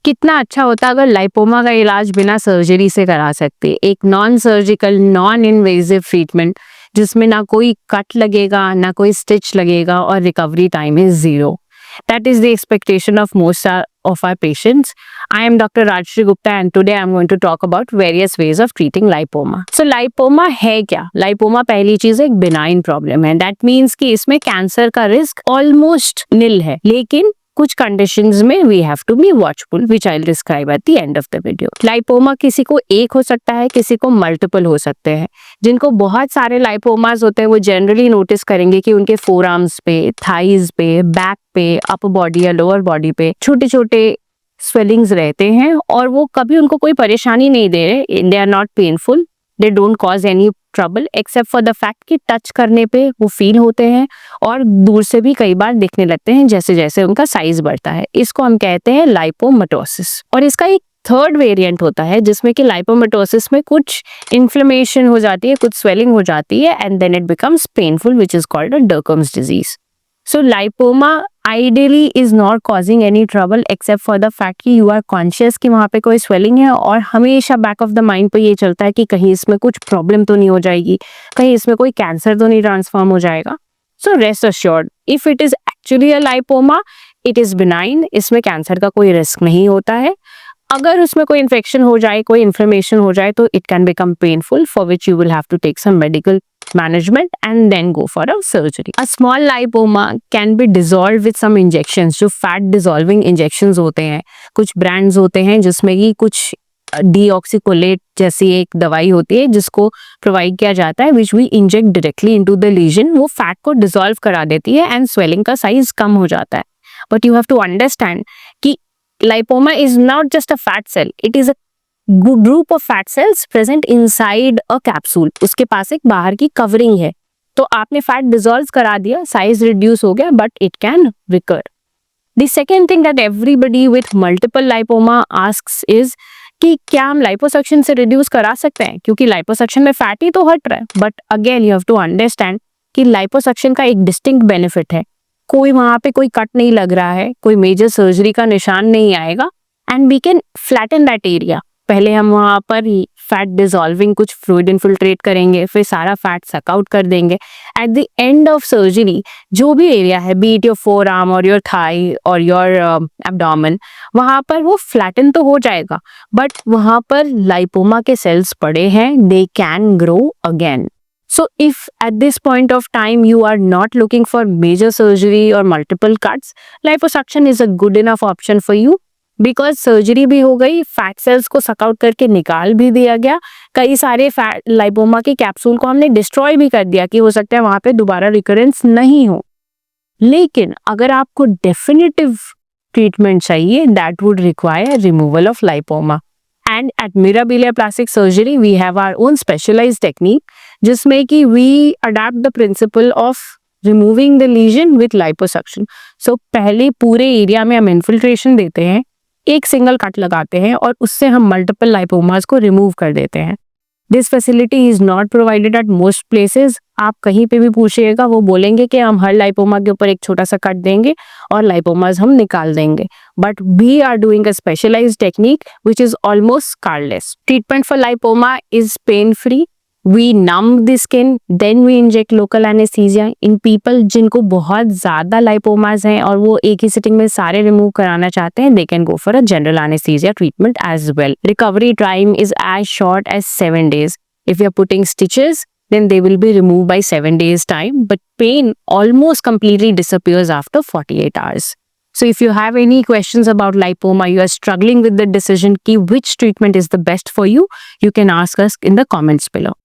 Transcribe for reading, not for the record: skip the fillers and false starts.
कितना अच्छा होता अगर लाइपोमा का इलाज बिना सर्जरी से करा सकते। एक non surgical non invasive treatment जिसमें ना कोई कट लगेगा ना कोई स्टिच लगेगा और recovery time is 0. That is the expectation of most of our patients. I am Dr. Rajshri Gupta and today I am going to talk about various ways of treating lipoma. So lipoma है क्या? Lipoma पहली चीज एक benign problem है. That means कि इसमें cancer का risk almost nil है, लेकिन कुछ कंडीशंस में we have to be watchful which I will describe at the end of the video. Lipoma किसी को एक हो सकता है, किसी को मल्टीपल हो सकते हैं. जिनको बहुत सारे लाइपोमास होते हैं वो जनरली नोटिस करेंगे कि उनके फोर आर्म्स पे, थाइज पे, बैक पे, अपर बॉडी या लोअर बॉडी पे छोटे छोटे स्वेलिंग्स रहते हैं और वो कभी उनको कोई परेशानी नहीं दे रहे. They are not painful, they don't cause any trouble except for the fact कि टच करने पे वो फील होते हैं और दूर से भी कई बार दिखने लगते हैं जैसे जैसे उनका साइज बढ़ता है. इसको हम कहते हैं लाइपोमाटोसिस. और इसका एक थर्ड वेरिएंट होता है जिसमें कि लाइपोमाटोसिस में कुछ इन्फ्लेमेशन हो जाती है, कुछ स्वेलिंग हो जाती है and then it becomes painful which is called a Dercum's disease. So lipoma ideally is not causing any trouble except for the fact कि you are conscious कि वहाँ पे कोई swelling है और हमेशा back of the mind पे ये चलता है कि कहीं इसमें कुछ problem तो नहीं हो जाएगी, कहीं इसमें कोई कैंसर तो नहीं ट्रांसफॉर्म हो जाएगा. So rest assured, if it is actually a lipoma, it is benign. इसमें कैंसर का कोई रिस्क नहीं होता है. अगर उसमें कोई इन्फेक्शन हो जाए, कोई इन्फ्लेमेशन हो जाए तो it can become painful for which you will have to take some medical management and then go for a surgery. A small lipoma can be dissolved with some injections. जो fat dissolving injections होते हैं, कुछ brands होते हैं जिसमें कि कुछ deoxycholate जैसी एक दवाई होती है जिसको प्रोवाइड किया जाता है which we inject directly into the lesion. वो फैट को डिसॉल्व करा देती है एंड स्वेलिंग का साइज कम हो जाता है. But you have to understand कि lipoma is not just a fat cell, it is a group of fat cells present inside a capsule. उसके पास एक बाहर की कवरिंग है. तो आपने फैट डिसॉल्व करा दिया, साइज रिड्यूस हो गया, but it can recur. The second thing that everybody with multiple lipoma asks is कि क्या हम लाइपोसक्शन से रिड्यूस करा सकते हैं, क्योंकि लाइपोसक्शन में फैट ही तो हट रहा है. But again you have to understand कि लाइपोसक्शन का एक डिस्टिंक्ट बेनिफिट है. कोई वहां पे कोई कट नहीं लग रहा है, कोई मेजर सर्जरी का निशान नहीं आएगा and we can flatten that area. पहले हम वहाँ पर फैट डिसॉल्विंग कुछ फ्लूइड इन्फिल्ट्रेट करेंगे, फिर सारा फैट सक आउट कर देंगे. At the end of surgery जो भी एरिया है, be it your forearm और योर थाई और योर एब्डोमेन, वहाँ पर वो फ्लैटन तो हो जाएगा बट वहाँ पर लाइपोमा के सेल्स पड़े हैं, they can grow again. So if at this point of time you are not looking for major surgery or multiple cuts, liposuction is a good enough option for you. Because surgery भी हो गई, fat cells को suck out करके निकाल भी दिया गया, कई सारे फैट लाइपोमा के कैप्सूल को हमने डिस्ट्रॉय भी कर दिया कि हो सकता है वहां पे दोबारा रिकरेंस नहीं हो. लेकिन अगर आपको डेफिनेटिव ट्रीटमेंट चाहिए that would require removal of lipoma. And at Mirabilia plastic surgery we have our own specialised technique जिसमें कि we adapt the principle of removing the lesion with liposuction. So पहले पूरे एरिया में हम infiltration देते हैं, एक सिंगल कट लगाते हैं और उससे हम मल्टीपल लाइपोमास को रिमूव कर देते हैं. This facility is not provided at most places. आप कहीं पे भी पूछिएगा वो बोलेंगे कि हम हर लाइपोमा के ऊपर एक छोटा सा कट देंगे और लाइपोमास हम निकाल देंगे. But we are doing a specialised technique which is almost scarless. Treatment for lipoma is pain free. We numb the skin, then we inject local anesthesia in people जिनको बहुत ज़्यादा लाइपोमास हैं और वो एक ही सिटिंग में सारे रिमूव कराना चाहते हैं. They can go for a general anesthesia treatment as well. Recovery time is as short as 7 days. If you are putting stitches, then they will be removed by 7 days time, but pain almost completely disappears after 48 hours. So if you have any questions about lipoma, you are struggling with the decision ki which treatment is the best for you, you can ask us in the comments below.